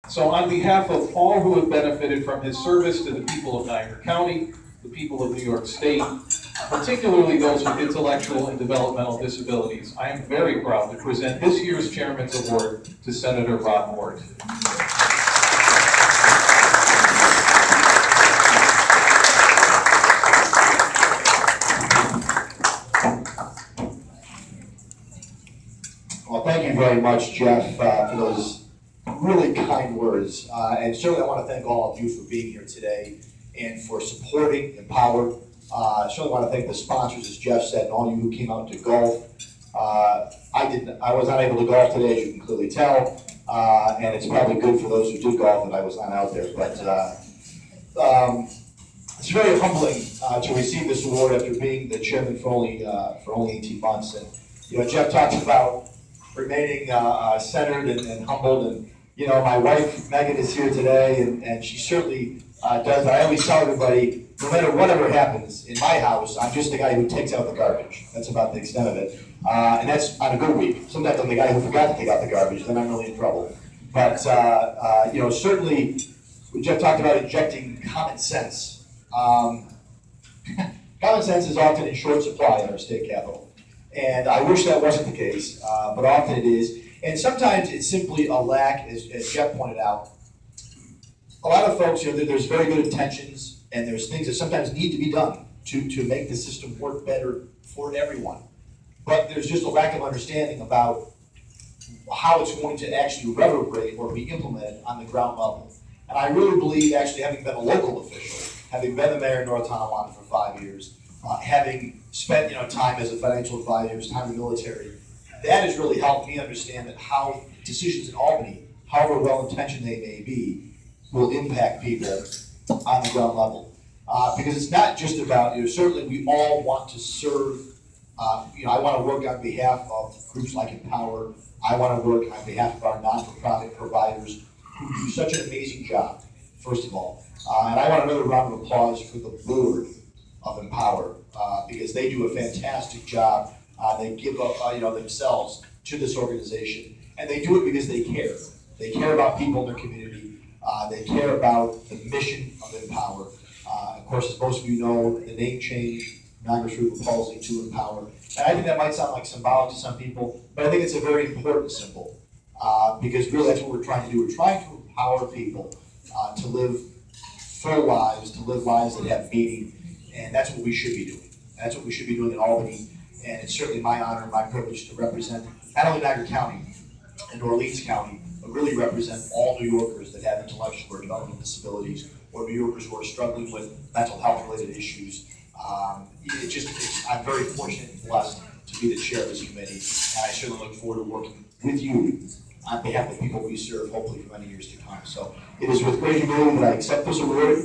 So on behalf of all who have benefited from his service to the people of Niagara County, the people of New York State, particularly those with intellectual and developmental disabilities, I am very proud to present this year's Chairman's Award to Senator Rob Ortt. Well, thank you very much, Jeff, for those really kind words. And certainly I want to thank all of you for being here today and for supporting Empower. I certainly want to thank the sponsors, as Jeff said, and all you who came out to golf. I was not able to golf today, as you can clearly tell, and it's probably good for those who did golf that I was not out there. But it's very humbling to receive this award after being the chairman for only 18 months. And Jeff talks about remaining centered and humbled, and my wife Megan is here today, and she certainly does. I always tell everybody, no matter whatever happens in my house, I'm just the guy who takes out the garbage. That's about the extent of it, and that's on a good week. Sometimes I'm the guy who forgot to take out the garbage, then I'm really in trouble. But certainly, Jeff talked about injecting common sense. Common sense is often in short supply in our state capitol. And I wish that wasn't the case, but often it is. And sometimes it's simply a lack, as Jeff pointed out. A lot of folks, there's very good intentions, and there's things that sometimes need to be done to make the system work better for everyone. But there's just a lack of understanding about how it's going to actually reverberate or be implemented on the ground level. And I really believe, actually, having been a local official, having been the mayor of North Tonawanda for 5 years, having spent time as a financial advisor, time in the military, that has really helped me understand that how decisions in Albany, however well-intentioned they may be, will impact people on the ground level. Because it's not just about, certainly we all want to serve, I want to work on behalf of groups like Empower. I want to work on behalf of our non-for-profit providers who do such an amazing job, first of all. And I want another round of applause for the board of Empower, because they do a fantastic job. They give up, themselves to this organization, and they do it because they care. They care about people in their community. They care about the mission of Empower. Of course, as most of you know, the name change, Niagara Cerebral Palsy to Empower. And I think that might sound like symbolic to some people, but I think it's a very important symbol, because really that's what we're trying to do. We're trying to empower people to live full lives, to live lives that have meaning. And that's what we should be doing. That's what we should be doing in Albany. And it's certainly my honor and my privilege to represent not only Niagara County and Orleans County, but really represent all New Yorkers that have intellectual or developmental disabilities, or New Yorkers who are struggling with mental health related issues. I'm very fortunate and blessed to be the chair of this committee, and I certainly look forward to working with you on behalf of the people we serve, hopefully for many years to come. So it is with great humility that I accept this award.